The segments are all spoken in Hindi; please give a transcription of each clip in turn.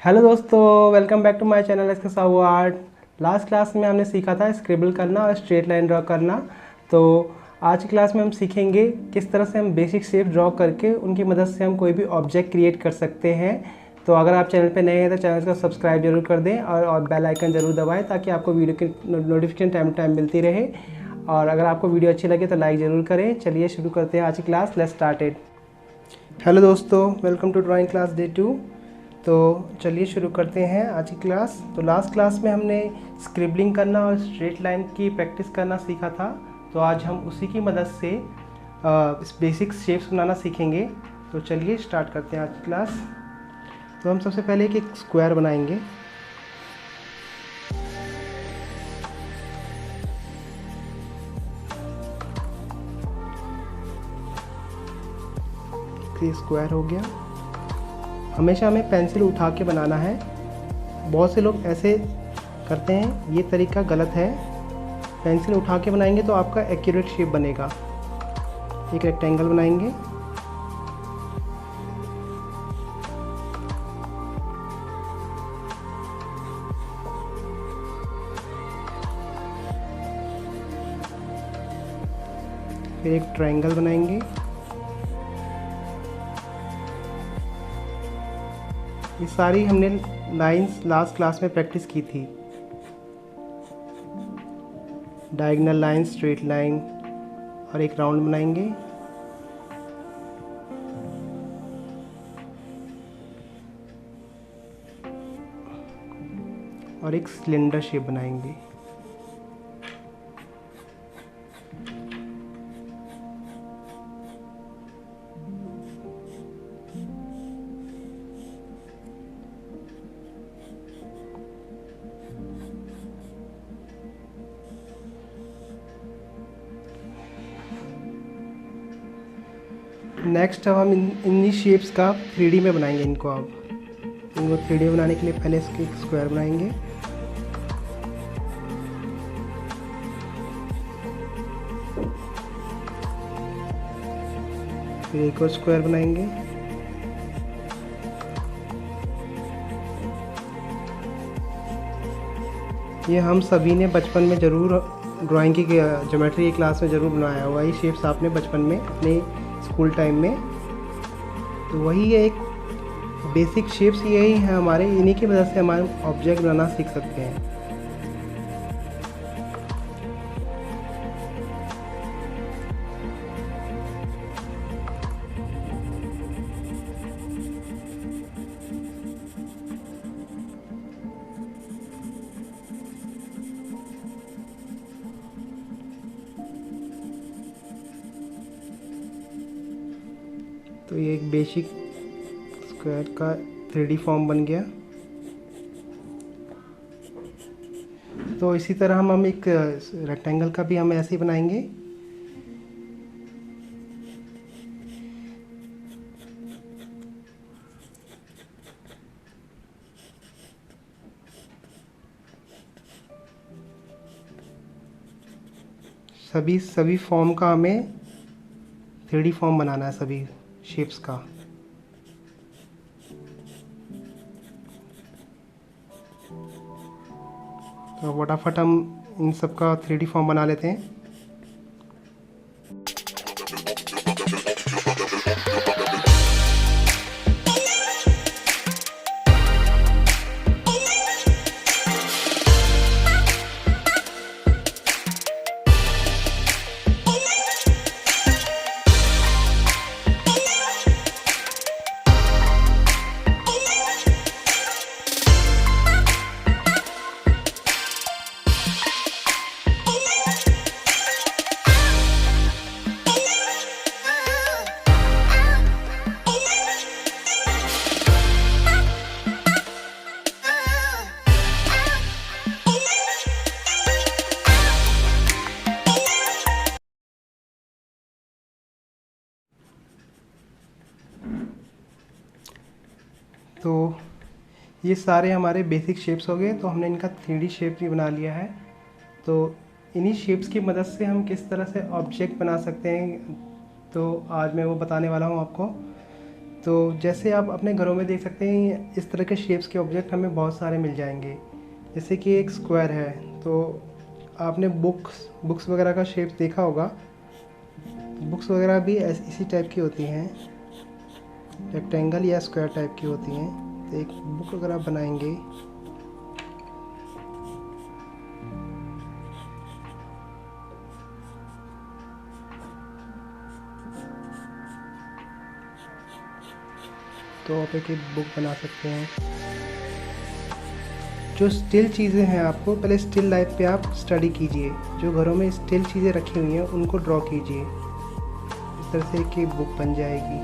हेलो दोस्तों, welcome back to my channel SK Sahu art. Last class में हमने सीखा था स्क्रिबल करना और स्ट्रेट लाइन ड्रॉ करना। तो आज की क्लास में हम सीखेंगे किस तरह से हम बेसिक शेप ड्रॉ करके उनकी मदद से हम कोई भी ऑब्जेक्ट क्रिएट कर सकते हैं। तो अगर आप चैनल पे नए हैं तो चैनल को सब्सक्राइब जरूर कर दें और बेल आइकन ज़रूर दबाएं ताकि आपको वीडियो की नोटिफिकेशन टाइम टू टाइम मिलती रहे। और अगर आपको वीडियो अच्छी लगे तो लाइक ज़रूर करें। चलिए शुरू करते हैं आज की क्लास। Let's started. हेलो दोस्तों, welcome to drawing class day 2। तो चलिए शुरू करते हैं आज की क्लास। तो लास्ट क्लास में हमने स्क्रिबलिंग करना और स्ट्रेट लाइन की प्रैक्टिस करना सीखा था। तो आज हम उसी की मदद से बेसिक शेप्स बनाना सीखेंगे। तो चलिए स्टार्ट करते हैं आज की क्लास। तो हम सबसे पहले एक स्क्वायर बनाएंगे। ये स्क्वायर हो गया। हमेशा हमें पेंसिल उठा के बनाना है। बहुत से लोग ऐसे करते हैं, ये तरीका गलत है। पेंसिल उठा के बनाएंगे तो आपका एक्यूरेट शेप बनेगा। एक रेक्टेंगल बनाएंगे। फिर एक ट्रायंगल बनाएंगे। ये सारी हमने लाइंस लास्ट क्लास में प्रैक्टिस की थी। डायगोनल लाइन, स्ट्रेट लाइन और एक राउंड बनाएंगे। और एक सिलेंडर शेप बनाएंगे। नेक्स्ट अब हम इन्हीं शेप्स का 3D में बनाएंगे इनको। अब इनको 3D बनाने के लिए पहले इसके एक स्क्वायर बनाएंगे। फिर एक और स्क्वायर बनाएंगे। ये हम सभी ने बचपन में ज़रूर ड्राइंग की ज्योमेट्री की क्लास में ज़रूर बनाया हुआ। ये शेप्स आपने बचपन में अपने स्कूल टाइम में, तो वही है एक बेसिक शेप्स यही है हमारे। इन्हीं की मदद से हमारे ऑब्जेक्ट बनाना सीख सकते हैं। तो ये एक बेसिक स्क्वायर का 3D फॉर्म बन गया। तो इसी तरह हम एक रेक्टेंगल का भी हम ऐसे ही बनाएंगे। सभी फॉर्म का हमें 3D फॉर्म बनाना है, सभी शेप्स का। तो फटाफट हम इन सब का 3D फॉर्म बना लेते हैं। तो ये सारे हमारे बेसिक शेप्स हो गए। तो हमने इनका 3D शेप भी बना लिया है। तो इन्हीं शेप्स की मदद से हम किस तरह से ऑब्जेक्ट बना सकते हैं, तो आज मैं वो बताने वाला हूँ आपको। तो जैसे आप अपने घरों में देख सकते हैं, इस तरह के शेप्स के ऑब्जेक्ट हमें बहुत सारे मिल जाएंगे। जैसे कि एक स्क्वायर है, तो आपने बुक्स वगैरह का शेप देखा होगा। बुक्स वगैरह भी इसी टाइप की होती हैं, रेक्टेंगल या स्क्वायर टाइप की होती हैं। तो एक बुक अगर आप बनाएंगे, तो आप एक बुक बना सकते हैं। जो स्टिल चीज़ें हैं, आपको पहले स्टिल लाइफ पे आप स्टडी कीजिए। जो घरों में स्टिल चीज़ें रखी हुई हैं उनको ड्रॉ कीजिए। इस तरह से एक बुक बन जाएगी।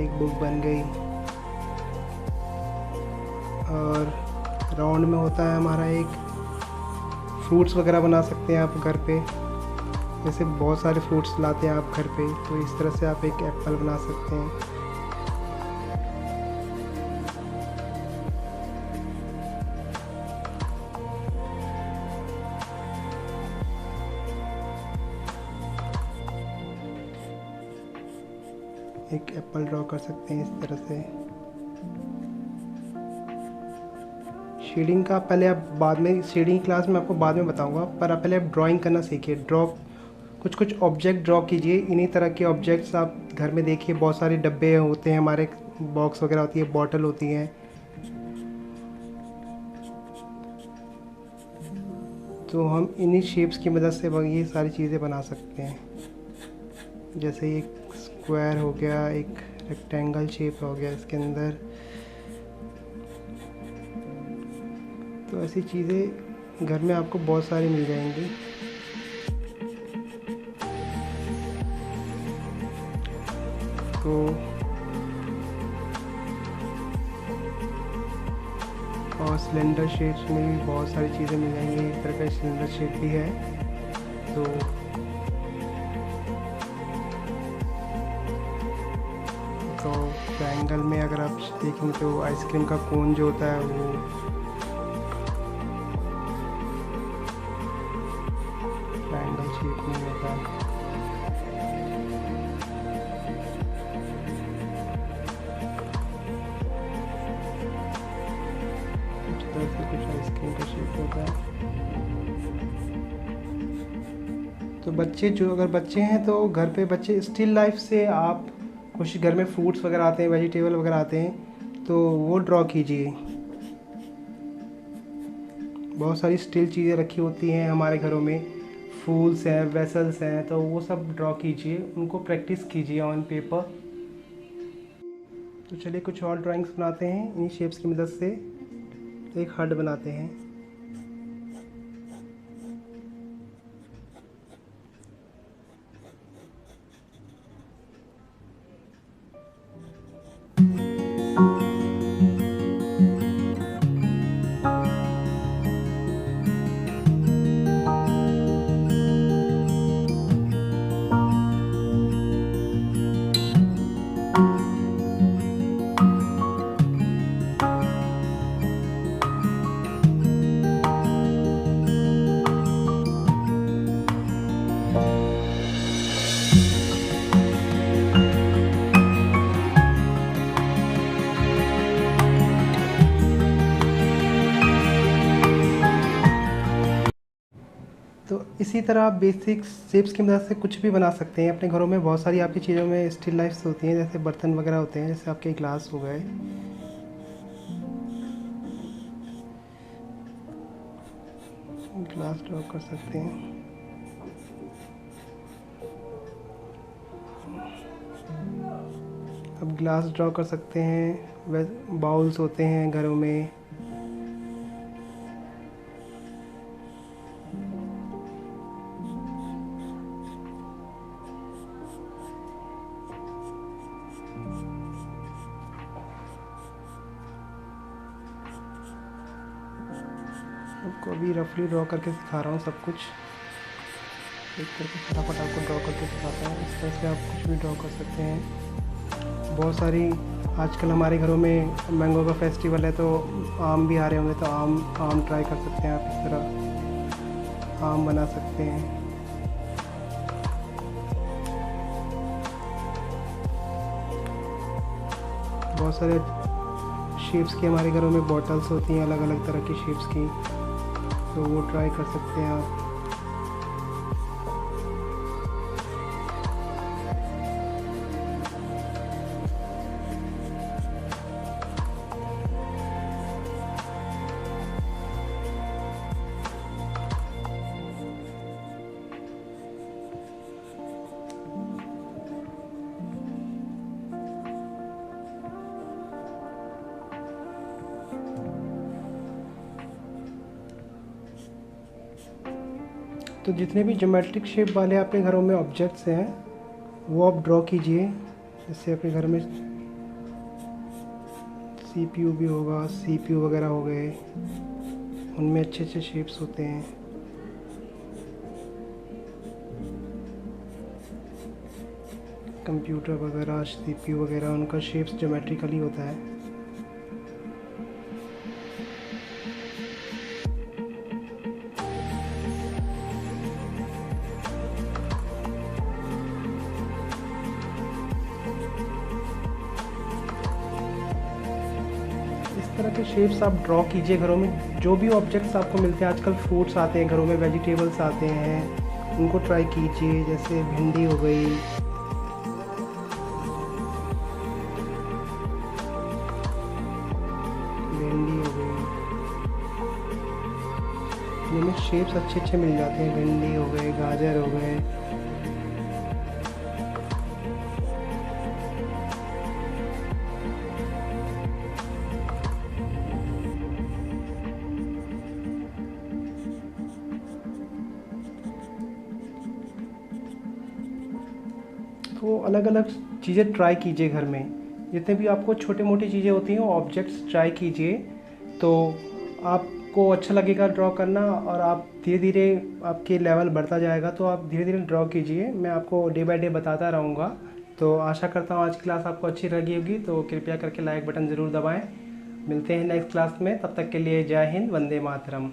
एक बुक बन गई। और राउंड में होता है हमारा एक फ्रूट्स वगैरह बना सकते हैं आप घर पे। जैसे बहुत सारे फ्रूट्स लाते हैं आप घर पे, तो इस तरह से आप एक एप्पल बना सकते हैं। एक एप्पल ड्रॉ कर सकते हैं इस तरह से। शेडिंग का पहले आप बाद में, शेडिंग क्लास में आपको बाद में बताऊंगा, पर आप पहले आप ड्राइंग करना सीखिए। कुछ ऑब्जेक्ट ड्रॉ कीजिए। इन्हीं तरह के ऑब्जेक्ट्स आप घर में देखिए, बहुत सारे डब्बे होते हैं हमारे, बॉक्स वगैरह होती है, बॉटल होती हैं। तो हम इन्हीं शेप्स की मदद से ये सारी चीज़ें बना सकते हैं। जैसे एक स्क्वायर हो गया, एक रेक्टेंगल शेप हो गया इसके अंदर। तो ऐसी चीज़ें घर में आपको बहुत सारी मिल जाएंगी। तो और सिलेंडर शेप्स में भी बहुत सारी चीज़ें मिल जाएंगी। इस तरह का सिलेंडर शेप भी है। तो ट्रायंगल में अगर आप देखेंगे तो आइसक्रीम का कोन जो होता है वो ट्रायंगल शेप में होता है। कुछ आइसक्रीम का शेप होता है। तो अगर बच्चे हैं तो घर पे बच्चे स्टिल लाइफ से आप कुछ घर में फ्रूट्स वगैरह आते हैं, वेजिटेबल वगैरह आते हैं, तो वो ड्रॉ कीजिए। बहुत सारी स्टिल चीज़ें रखी होती हैं हमारे घरों में, फूल्स हैं, वेसल्स हैं, तो वो सब ड्रॉ कीजिए, उनको प्रैक्टिस कीजिए ऑन पेपर। तो चलिए कुछ और ड्राइंग्स बनाते हैं इन शेप्स की मदद से। एक हार्ट बनाते हैं। तो इसी तरह आप बेसिक शेप्स की मदद से कुछ भी बना सकते हैं अपने घरों में। बहुत सारी आपकी चीज़ों में स्टिल लाइफ्स होती हैं, जैसे बर्तन वगैरह होते हैं, जैसे आपके ग्लास हो गए। ग्लास ड्रॉ कर सकते हैं। अब ग्लास ड्रॉ कर सकते हैं। बाउल्स होते हैं घरों में। आपको अभी रफली ड्रॉ करके सिखा रहा हूँ सब कुछ। एक करके फटाफट आपको ड्रॉ करके सिखाता हूँ। इस तरह से आप कुछ भी ड्रॉ कर सकते हैं। बहुत सारी आजकल हमारे घरों में मैंगो का फेस्टिवल है, तो आम भी आ रहे होंगे, तो आम ट्राई कर सकते हैं आप। इस तरह आम बना सकते हैं। बहुत सारे शेप्स की हमारे घरों में बॉटल्स होती हैं, अलग अलग तरह की शेप्स की, तो वो ट्राई कर सकते हैं आप। तो जितने भी ज्योमेट्रिक शेप वाले आपके घरों में ऑब्जेक्ट्स हैं वो आप ड्रॉ कीजिए। जैसे आपके घर में सीपीयू भी होगा, सीपीयू वगैरह हो गए, उनमें अच्छे अच्छे शेप्स होते हैं। कंप्यूटर वगैरह, सीपीयू वगैरह, उनका शेप्स ज्योमेट्रिकली होता है। इस तरह के शेप्स आप ड्रॉ कीजिए घरों में। जो भी ऑब्जेक्ट्स आपको मिलते हैं, आजकल फ्रूट्स आते हैं घरों में, वेजिटेबल्स आते हैं, उनको ट्राई कीजिए। जैसे भिंडी हो गई, भिंडी हो गई, इनमें शेप्स अच्छे अच्छे मिल जाते हैं। भिंडी हो गए, गाजर हो गए। तो अलग अलग चीज़ें ट्राई कीजिए घर में। जितने भी आपको छोटी मोटी चीज़ें होती हैं वो ऑब्जेक्ट्स ट्राई कीजिए, तो आपको अच्छा लगेगा ड्रॉ करना, और आप धीरे धीरे आपके लेवल बढ़ता जाएगा। तो आप धीरे धीरे ड्रॉ कीजिए, मैं आपको डे बाय डे बताता रहूँगा। तो आशा करता हूँ आज की क्लास आपको अच्छी लगी होगी, तो कृपया करके लाइक बटन ज़रूर दबाएँ। मिलते हैं नेक्स्ट क्लास में, तब तक के लिए जय हिंद, वंदे मातरम।